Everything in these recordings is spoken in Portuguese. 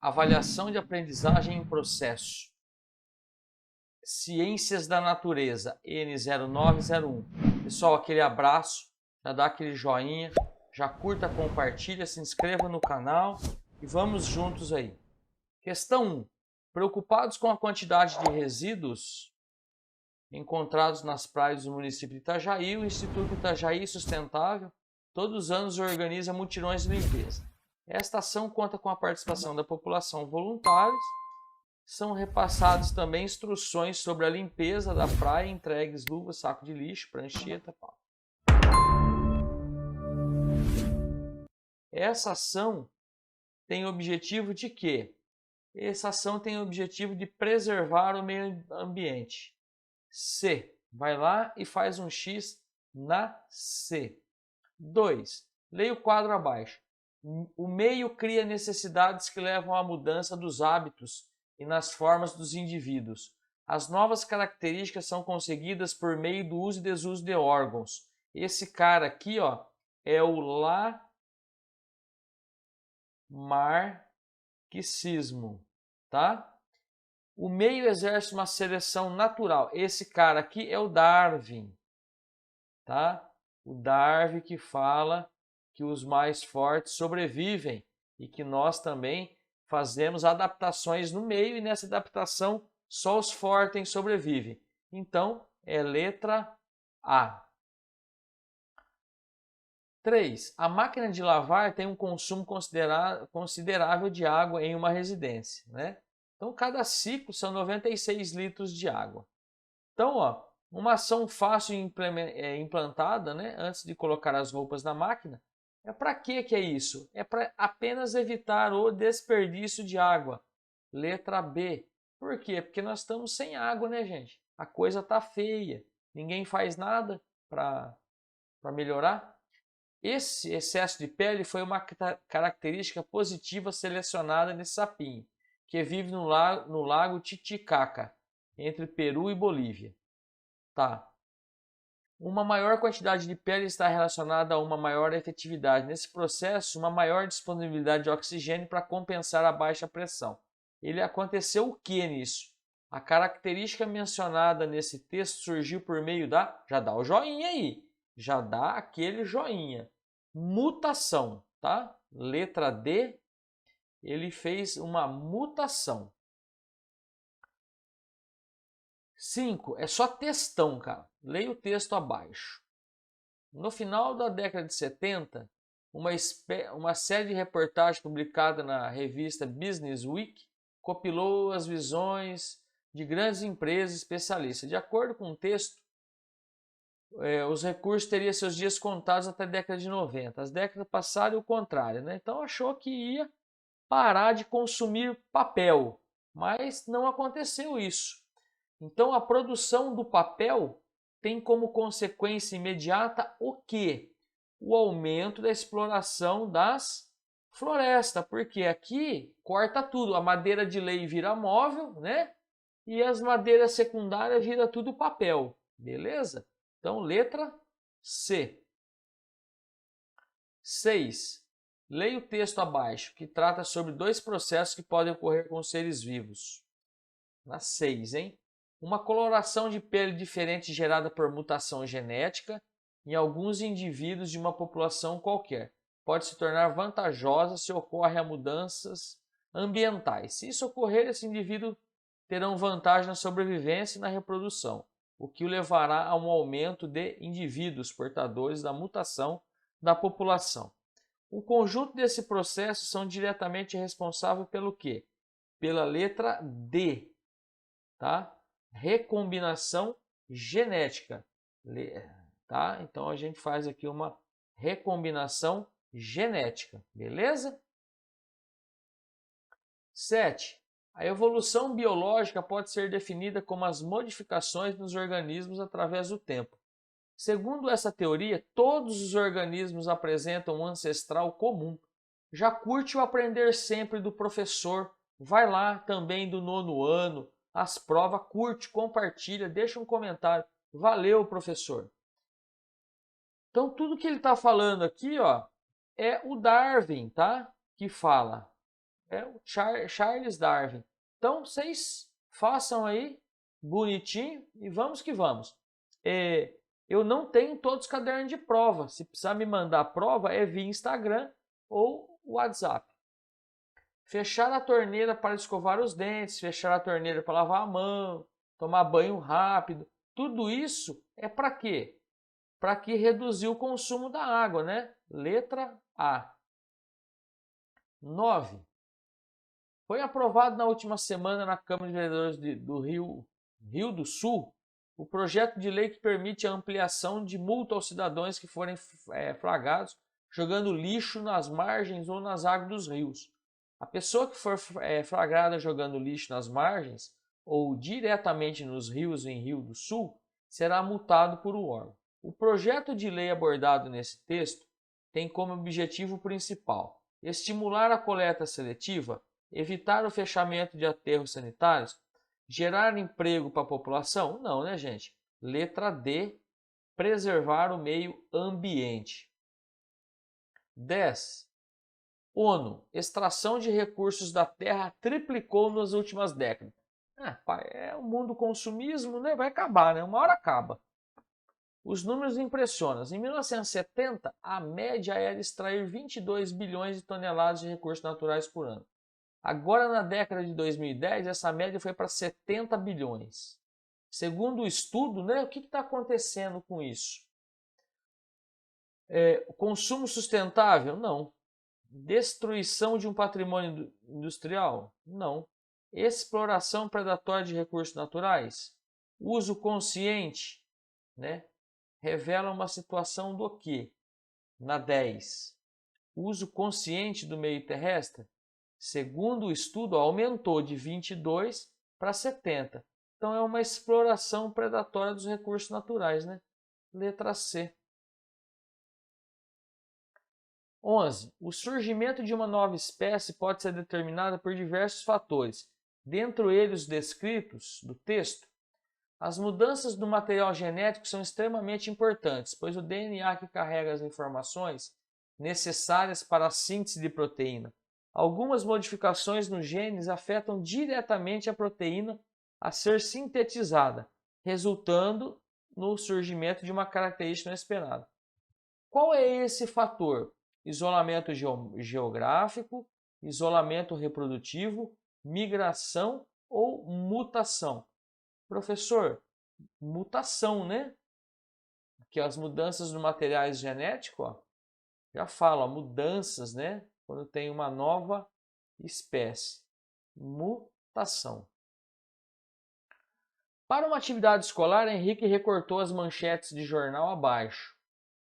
Avaliação de aprendizagem em processo. Ciências da Natureza, N0901. Pessoal, aquele abraço, já dá aquele joinha, já curta, compartilha, se inscreva no canal e vamos juntos aí. Questão 1. Preocupados com a quantidade de resíduos encontrados nas praias do município de Itajaí, o Instituto Itajaí Sustentável todos os anos organiza mutirões de limpeza. Esta ação conta com a participação da população voluntários. São repassadas também instruções sobre a limpeza da praia, entregues luvas, saco de lixo, prancheta, pau. Essa ação tem o objetivo de quê? Essa ação tem o objetivo de preservar o meio ambiente. C. Vai lá e faz um X na C. 2. Leia o quadro abaixo. O meio cria necessidades que levam à mudança dos hábitos e nas formas dos indivíduos. As novas características são conseguidas por meio do uso e desuso de órgãos. Esse cara aqui, ó, é o lamarckismo, tá? O meio exerce uma seleção natural. Esse cara aqui é o Darwin, tá? O Darwin que fala que os mais fortes sobrevivem e que nós também fazemos adaptações no meio e nessa adaptação só os fortes sobrevivem. Então, é letra A. 3. A máquina de lavar tem um consumo considerável de água em uma residência, né? Então, cada ciclo são 96 litros de água. Então, ó, uma ação fácil implantada, né, antes de colocar as roupas na máquina. Para que é isso? É para apenas evitar o desperdício de água. Letra B. Por quê? Porque nós estamos sem água, né, gente? A coisa está feia. Ninguém faz nada para melhorar. Esse excesso de pele foi uma característica positiva selecionada nesse sapinho, que vive no lago Titicaca, entre Peru e Bolívia. Tá. Uma maior quantidade de pele está relacionada a uma maior efetividade. Nesse processo, uma maior disponibilidade de oxigênio para compensar a baixa pressão. Aconteceu o que nisso? A característica mencionada nesse texto surgiu por meio da... Já dá o joinha aí. Já dá aquele joinha. Mutação, tá? Letra D, ele fez uma mutação. 5. É só textão, cara. Leia o texto abaixo. No final da década de 70, uma série de reportagens publicada na revista Business Week compilou as visões de grandes empresas especialistas. De acordo com o texto, os recursos teriam seus dias contados até a década de 90. As décadas passadas, o contrário, né? Então achou que ia parar de consumir papel, mas não aconteceu isso. Então a produção do papel tem como consequência imediata o quê? O aumento da exploração das florestas, porque aqui corta tudo, a madeira de lei vira móvel, né? E as madeiras secundárias vira tudo papel, beleza? Então, letra C. 6. Leia o texto abaixo, que trata sobre dois processos que podem ocorrer com os seres vivos. Na 6, hein? Uma coloração de pele diferente gerada por mutação genética em alguns indivíduos de uma população qualquer pode se tornar vantajosa se ocorrem mudanças ambientais. Se isso ocorrer, esse indivíduo terão vantagem na sobrevivência e na reprodução, o que o levará a um aumento de indivíduos portadores da mutação da população. O conjunto desse processo são diretamente responsáveis pelo quê? Pela letra D, tá? Recombinação genética, tá? Então a gente faz aqui uma recombinação genética, beleza? 7. A evolução biológica pode ser definida como as modificações nos organismos através do tempo. Segundo essa teoria, todos os organismos apresentam um ancestral comum. Já curte o aprender sempre do professor, vai lá também do 9º ano, as provas, curte, compartilha, deixa um comentário. Valeu, professor! Então, tudo que ele está falando aqui, ó, é o Darwin, tá? Que fala. É o Charles Darwin. Então, vocês façam aí bonitinho e vamos que vamos. Eu não tenho todos os cadernos de prova. Se precisar me mandar a prova, é via Instagram ou WhatsApp. Fechar a torneira para escovar os dentes, fechar a torneira para lavar a mão, tomar banho rápido. Tudo isso é para quê? Para que reduzir o consumo da água, né? Letra A. 9. Foi aprovado na última semana na Câmara de Vereadores do Rio do Sul o projeto de lei que permite a ampliação de multa aos cidadãos que forem flagrados jogando lixo nas margens ou nas águas dos rios. A pessoa que for flagrada jogando lixo nas margens ou diretamente nos rios em Rio do Sul será multado por um órgão. O projeto de lei abordado nesse texto tem como objetivo principal estimular a coleta seletiva, evitar o fechamento de aterros sanitários, gerar emprego para a população? Não, né, gente? Letra D, preservar o meio ambiente. 10. ONU, extração de recursos da terra triplicou nas últimas décadas. O mundo consumismo, né? Vai acabar, né? Uma hora acaba. Os números impressionam. Em 1970, a média era extrair 22 bilhões de toneladas de recursos naturais por ano. Agora, na década de 2010, essa média foi para 70 bilhões. Segundo o estudo, né, o que está acontecendo com isso? Consumo sustentável? Não. Destruição de um patrimônio industrial? Não. Exploração predatória de recursos naturais? Uso consciente, né? Revela uma situação do quê? Na 10. Uso consciente do meio terrestre? Segundo o estudo, aumentou de 22 para 70. Então é uma exploração predatória dos recursos naturais, né? Letra C. 11. O surgimento de uma nova espécie pode ser determinado por diversos fatores, dentre eles os descritos do texto. As mudanças do material genético são extremamente importantes, pois o DNA que carrega as informações necessárias para a síntese de proteína. Algumas modificações nos genes afetam diretamente a proteína a ser sintetizada, resultando no surgimento de uma característica inesperada. Qual é esse fator? Isolamento geográfico, isolamento reprodutivo, migração ou mutação? Professor, mutação, né? Que as mudanças nos materiais genéticos, ó, já falo, mudanças, né? Quando tem uma nova espécie. Mutação. Para uma atividade escolar, Henrique recortou as manchetes de jornal abaixo,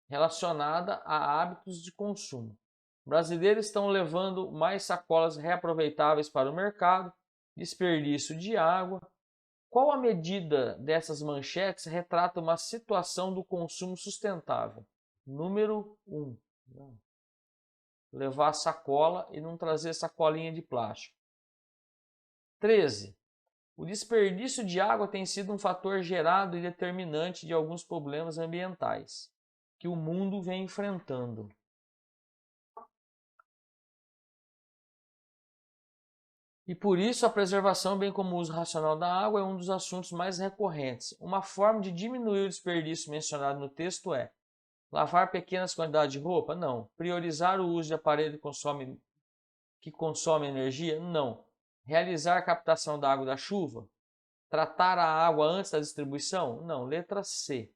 relacionada a hábitos de consumo. Brasileiros estão levando mais sacolas reaproveitáveis para o mercado, desperdício de água. Qual a medida dessas manchetes retrata uma situação do consumo sustentável? Número 1. Levar sacola e não trazer sacolinha de plástico. 13. O desperdício de água tem sido um fator gerado e determinante de alguns problemas ambientais que o mundo vem enfrentando. E por isso a preservação, bem como o uso racional da água, é um dos assuntos mais recorrentes. Uma forma de diminuir o desperdício mencionado no texto é lavar pequenas quantidades de roupa? Não. Priorizar o uso de aparelho que consome energia? Não. Realizar a captação da água da chuva? Tratar a água antes da distribuição? Não. Letra C.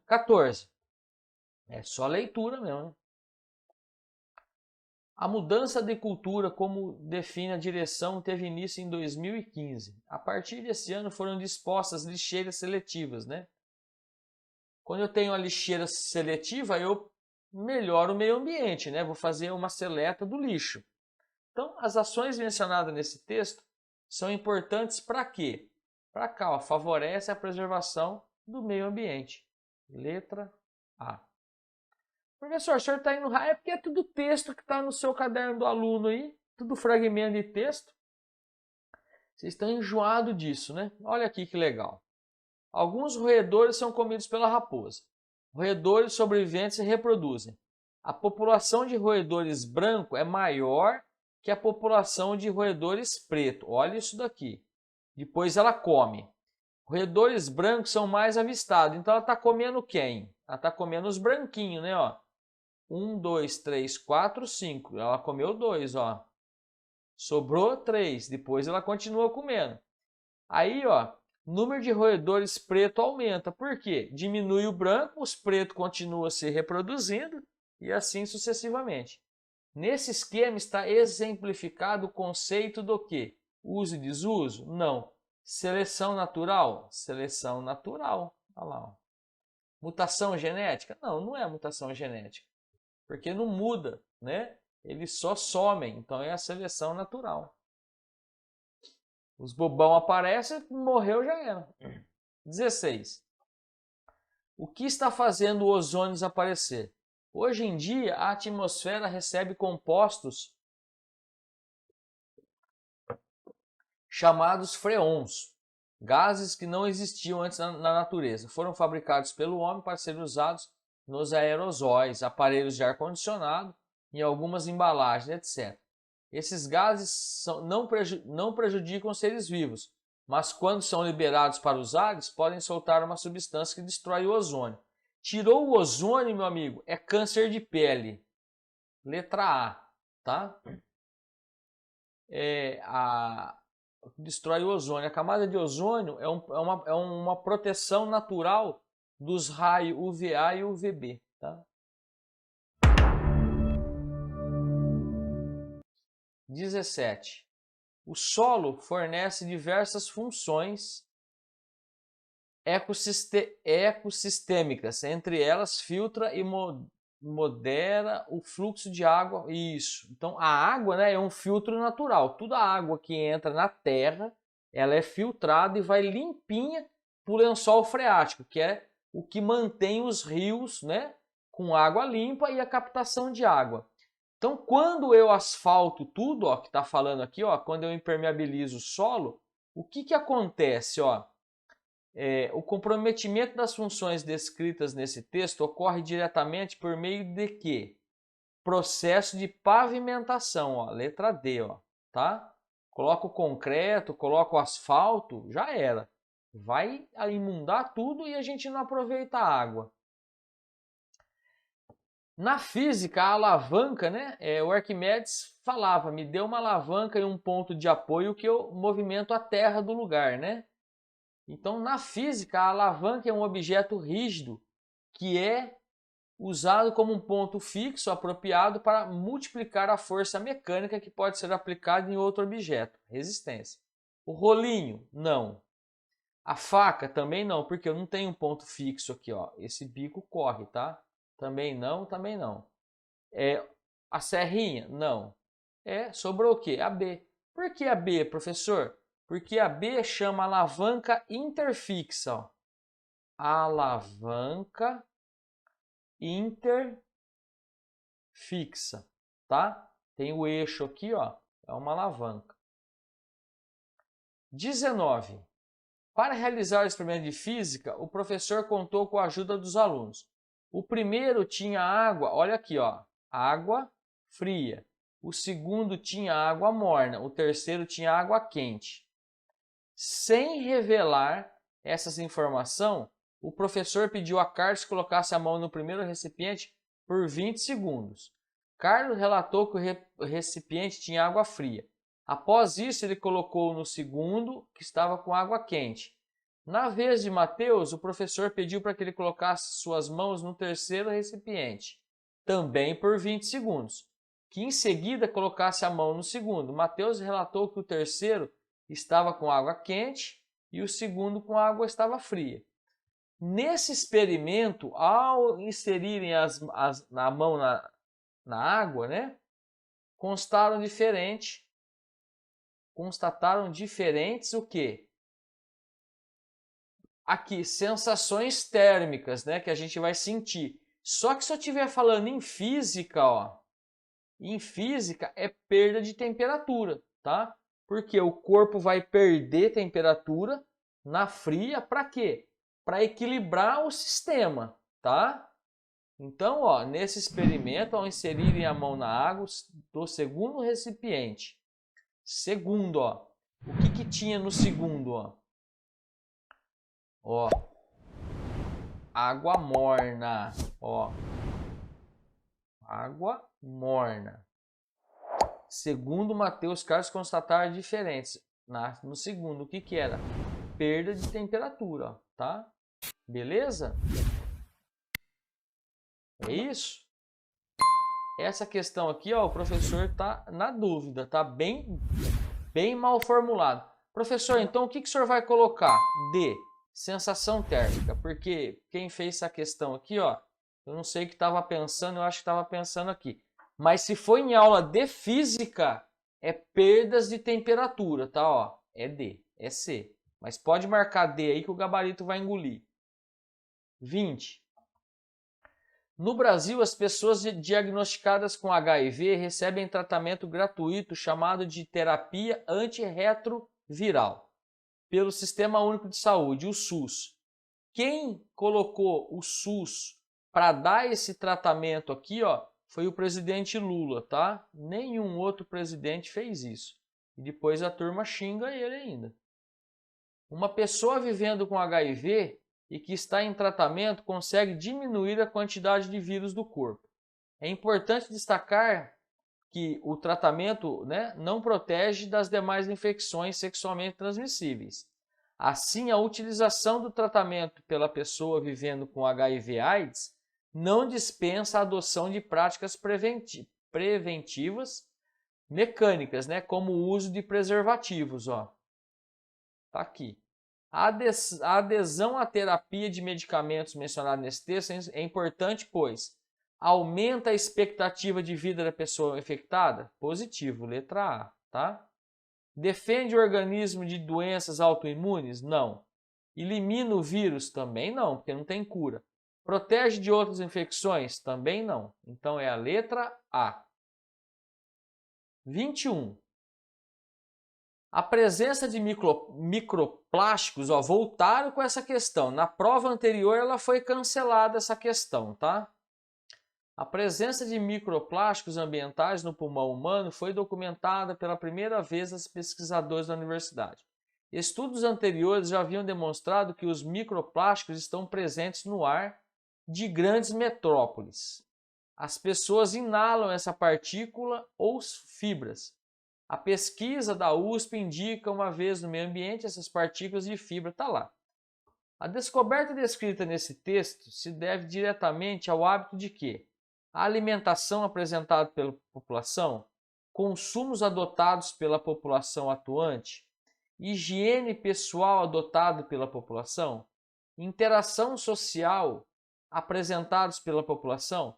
14. É só leitura mesmo, né? A mudança de cultura, como define a direção, teve início em 2015. A partir desse ano foram dispostas lixeiras seletivas, né? Quando eu tenho a lixeira seletiva, eu melhoro o meio ambiente, né? Vou fazer uma seleta do lixo. Então, as ações mencionadas nesse texto são importantes para quê? Para cá, ó, favorece a preservação do meio ambiente. Letra A. Professor, o senhor está indo raio, é porque é tudo texto que está no seu caderno do aluno aí, tudo fragmento de texto. Vocês estão enjoados disso, né? Olha aqui que legal. Alguns roedores são comidos pela raposa. Roedores sobreviventes se reproduzem. a população de roedores branco é maior que a população de roedores preto. Olha isso daqui. Depois ela come. Roedores brancos são mais avistados. Então ela está comendo quem? Ela está comendo os branquinhos, né? Ó. 1, 2, 3, 4, 5. Ela comeu 2, ó. Sobrou 3. Depois ela continua comendo. Aí, ó, o número de roedores preto aumenta. Por quê? Diminui o branco, os pretos continuam se reproduzindo e assim sucessivamente. Nesse esquema está exemplificado o conceito do quê? Uso e desuso? Não. Seleção natural? Seleção natural. Olha lá. Ó. Mutação genética? Não, não é mutação genética. Porque não muda, né? Eles só somem. Então é a seleção natural. Os bobão aparecem, morreu, já era. 16. O que está fazendo o ozônio desaparecer? Hoje em dia, a atmosfera recebe compostos chamados freons, gases que não existiam antes na natureza. Foram fabricados pelo homem para serem usados nos aerosóis, aparelhos de ar-condicionado, em algumas embalagens, etc. Esses gases não prejudicam os seres vivos, mas quando são liberados para os ares, podem soltar uma substância que destrói o ozônio. Tirou o ozônio, meu amigo, é câncer de pele. Letra A, tá? Destrói o ozônio. A camada de ozônio é uma proteção natural dos raios UVA e UVB, tá? 17. O solo fornece diversas funções ecossistêmicas, entre elas filtra e modera o fluxo de água. Isso. Então a água, né, é um filtro natural. Toda a água que entra na terra, ela é filtrada e vai limpinha para o lençol freático, que é o que mantém os rios, né, com água limpa e a captação de água. Então, quando eu asfalto tudo, ó, que está falando aqui, ó, quando eu impermeabilizo o solo, o que acontece? Ó? O comprometimento das funções descritas nesse texto ocorre diretamente por meio de quê? Processo de pavimentação, ó, letra D, ó, tá? Coloca o concreto, coloca o asfalto, já era. Vai inundar tudo e a gente não aproveita a água. Na física, a alavanca, né? O Arquimedes falava, me dê uma alavanca e um ponto de apoio que eu movimento a terra do lugar, né? Então, na física, a alavanca é um objeto rígido que é usado como um ponto fixo apropriado para multiplicar a força mecânica que pode ser aplicada em outro objeto, resistência. O rolinho, não. A faca também não, porque eu não tenho um ponto fixo aqui, ó. Esse bico corre, tá? Também não, também não. A serrinha? Não. Sobrou o quê? A B. Por que a B, professor? Porque a B chama alavanca interfixa. Ó. Alavanca interfixa, tá? Tem o eixo aqui, ó. É uma alavanca. 19. Para realizar o experimento de física, o professor contou com a ajuda dos alunos. O primeiro tinha água, olha aqui, ó, água fria. O segundo tinha água morna, o terceiro tinha água quente. Sem revelar essas informações, o professor pediu a Carlos que colocasse a mão no primeiro recipiente por 20 segundos. Carlos relatou que o recipiente tinha água fria. Após isso, ele colocou no segundo, que estava com água quente. Na vez de Mateus, o professor pediu para que ele colocasse suas mãos no terceiro recipiente, também por 20 segundos, que em seguida colocasse a mão no segundo. Mateus relatou que o terceiro estava com água quente e o segundo com água estava fria. Nesse experimento, ao inserirem a mão na água, né, constataram diferentes o quê? Aqui, sensações térmicas, né, que a gente vai sentir. Só que se eu estiver falando em física, ó, em física é perda de temperatura, tá? Porque o corpo vai perder temperatura na fria para quê? Para equilibrar o sistema, tá? Então, ó, nesse experimento, ao inserirem a mão na água do segundo recipiente, segundo, ó, o que tinha no segundo, ó? Ó, água morna, ó, água morna. Segundo Mateus Carlos, constataram diferenças. No segundo, o que era? Perda de temperatura, ó, tá? Beleza? É isso? Essa questão aqui, ó, o professor tá na dúvida, tá bem mal formulado. Professor, então o que o senhor vai colocar? D, sensação térmica, porque quem fez essa questão aqui, ó, eu não sei o que estava pensando, eu acho que estava pensando aqui. Mas se for em aula de física, é perdas de temperatura, tá? Ó, é D, é C. Mas pode marcar D aí que o gabarito vai engolir. 20. No Brasil, as pessoas diagnosticadas com HIV recebem tratamento gratuito chamado de terapia antirretroviral pelo Sistema Único de Saúde, o SUS. Quem colocou o SUS para dar esse tratamento aqui, ó, foi o presidente Lula, tá? Nenhum outro presidente fez isso. E depois a turma xinga ele ainda. Uma pessoa vivendo com HIV e que está em tratamento consegue diminuir a quantidade de vírus do corpo. É importante destacar que o tratamento, né, não protege das demais infecções sexualmente transmissíveis. Assim, a utilização do tratamento pela pessoa vivendo com HIV/AIDS não dispensa a adoção de práticas preventivas mecânicas, né, como o uso de preservativos. Ó. Tá aqui. A adesão à terapia de medicamentos mencionada nesse texto é importante, pois aumenta a expectativa de vida da pessoa infectada? Positivo, letra A, tá? Defende o organismo de doenças autoimunes? Não. Elimina o vírus? Também não, porque não tem cura. Protege de outras infecções? Também não. Então é a letra A. 21. A presença de microplásticos, ó, voltaram com essa questão. Na prova anterior ela foi cancelada essa questão, tá? A presença de microplásticos ambientais no pulmão humano foi documentada pela primeira vez aos pesquisadores da universidade. Estudos anteriores já haviam demonstrado que os microplásticos estão presentes no ar de grandes metrópoles. As pessoas inalam essa partícula ou fibras. A pesquisa da USP indica uma vez no meio ambiente essas partículas de fibra. Está lá. A descoberta descrita nesse texto se deve diretamente ao hábito de que a alimentação apresentada pela população, consumos adotados pela população atuante, higiene pessoal adotado pela população, interação social apresentados pela população.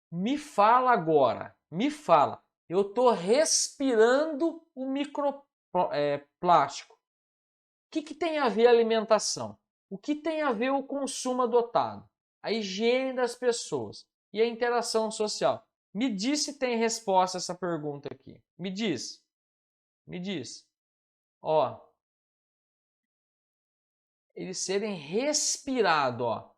Me fala agora, me fala. Eu estou respirando o microplástico. O que tem a ver a alimentação? O que tem a ver o consumo adotado? A higiene das pessoas e a interação social. Me diz se tem resposta a essa pergunta aqui. Me diz. Me diz. Ó. Eles serem respirados, ó.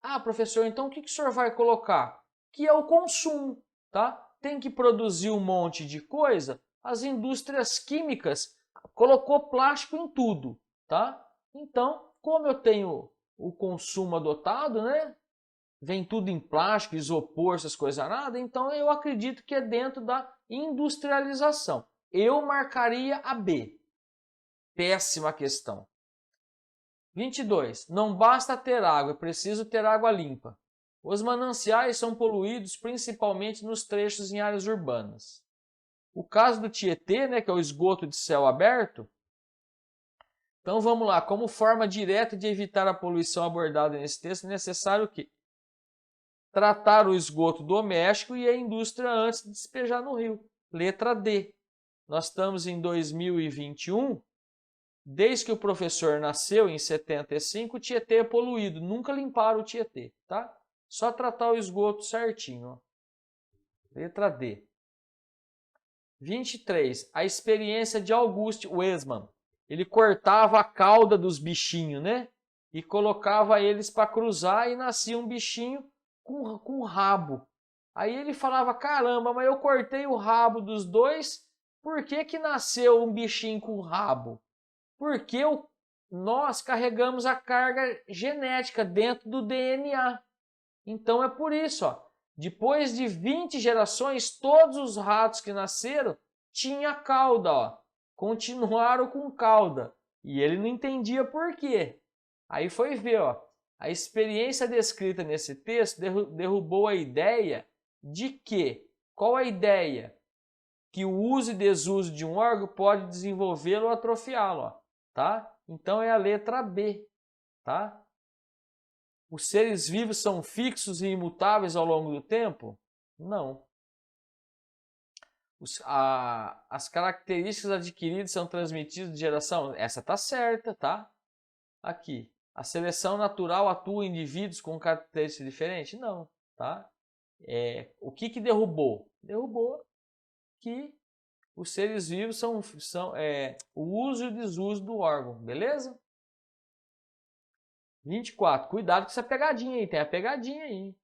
Ah, professor, então o que o senhor vai colocar? Que é o consumo, tá? Tem que produzir um monte de coisa, as indústrias químicas colocou plástico em tudo, tá? Então, como eu tenho o consumo adotado, né? Vem tudo em plástico, isopor, essas coisas nada, então eu acredito que é dentro da industrialização. Eu marcaria a B. Péssima questão. 22. Não basta ter água, é preciso ter água limpa. Os mananciais são poluídos principalmente nos trechos em áreas urbanas. O caso do Tietê, né, que é o esgoto de céu aberto. Então vamos lá, como forma direta de evitar a poluição abordada nesse texto, é necessário o quê? Tratar o esgoto doméstico e a indústria antes de despejar no rio. Letra D. Nós estamos em 2021, desde que o professor nasceu em 75, o Tietê é poluído, nunca limparam o Tietê, tá? Só tratar o esgoto certinho. Ó. Letra D. 23. A experiência de August Weismann. Ele cortava a cauda dos bichinhos, né? E colocava eles para cruzar e nascia um bichinho com o rabo. Aí ele falava, caramba, mas eu cortei o rabo dos dois, por que que nasceu um bichinho com rabo? Porque nós carregamos a carga genética dentro do DNA. Então é por isso, ó, depois de 20 gerações, todos os ratos que nasceram tinham cauda, ó, continuaram com cauda. E ele não entendia por quê. Aí foi ver, ó, a experiência descrita nesse texto derrubou a ideia de que, qual a ideia? Que o uso e desuso de um órgão pode desenvolvê-lo ou atrofiá-lo, ó, tá? Então é a letra B, tá? Os seres vivos são fixos e imutáveis ao longo do tempo? Não. As características adquiridas são transmitidas de geração? Essa tá certa, tá? Aqui. A seleção natural atua em indivíduos com características diferentes? Não, tá? O que derrubou? Derrubou que os seres vivos são o uso e o desuso do órgão, beleza? 24. Cuidado com essa pegadinha aí, tem a pegadinha aí.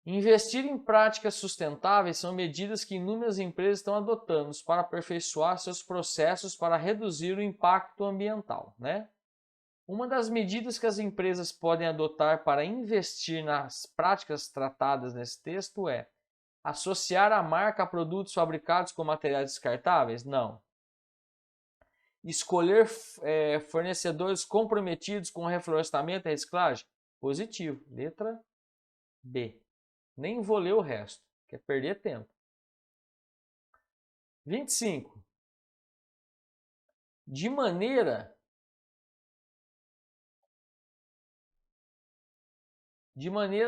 Investir em práticas sustentáveis são medidas que inúmeras empresas estão adotando para aperfeiçoar seus processos para reduzir o impacto ambiental, né? Uma das medidas que as empresas podem adotar para investir nas práticas tratadas nesse texto é associar a marca a produtos fabricados com materiais descartáveis? Não. Escolher fornecedores comprometidos com reflorestamento e reciclagem? Positivo. Letra B. Nem vou ler o resto, quer perder tempo. 25. De maneira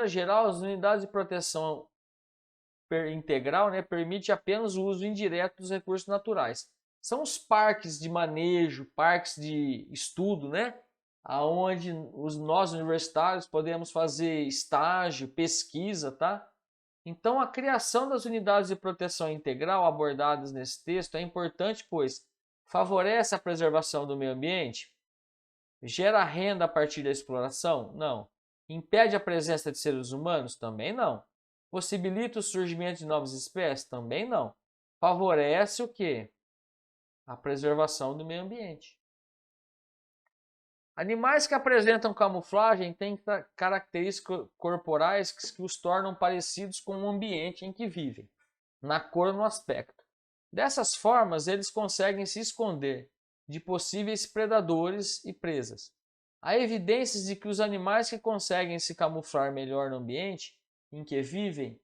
geral, as unidades de proteção integral, né, permite apenas o uso indireto dos recursos naturais. São os parques de manejo, parques de estudo, né, aonde nós universitários podemos fazer estágio, pesquisa, tá? Então, a criação das unidades de proteção integral abordadas nesse texto é importante, pois favorece a preservação do meio ambiente, gera renda a partir da exploração? Não. Impede a presença de seres humanos? Também não. Possibilita o surgimento de novas espécies? Também não. Favorece o quê? A preservação do meio ambiente. Animais que apresentam camuflagem têm características corporais que os tornam parecidos com o ambiente em que vivem, na cor ou no aspecto. Dessas formas, eles conseguem se esconder de possíveis predadores e presas. Há evidências de que os animais que conseguem se camuflar melhor no ambiente em que vivem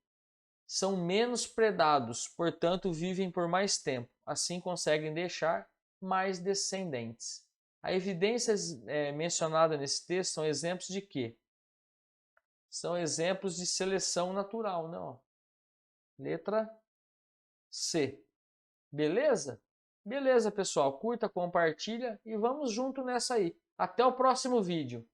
são menos predados, portanto vivem por mais tempo, assim conseguem deixar mais descendentes. As evidências mencionadas nesse texto são exemplos de quê? São exemplos de seleção natural, não? Letra C. Beleza? Beleza, pessoal. Curta, compartilha e vamos junto nessa aí. Até o próximo vídeo.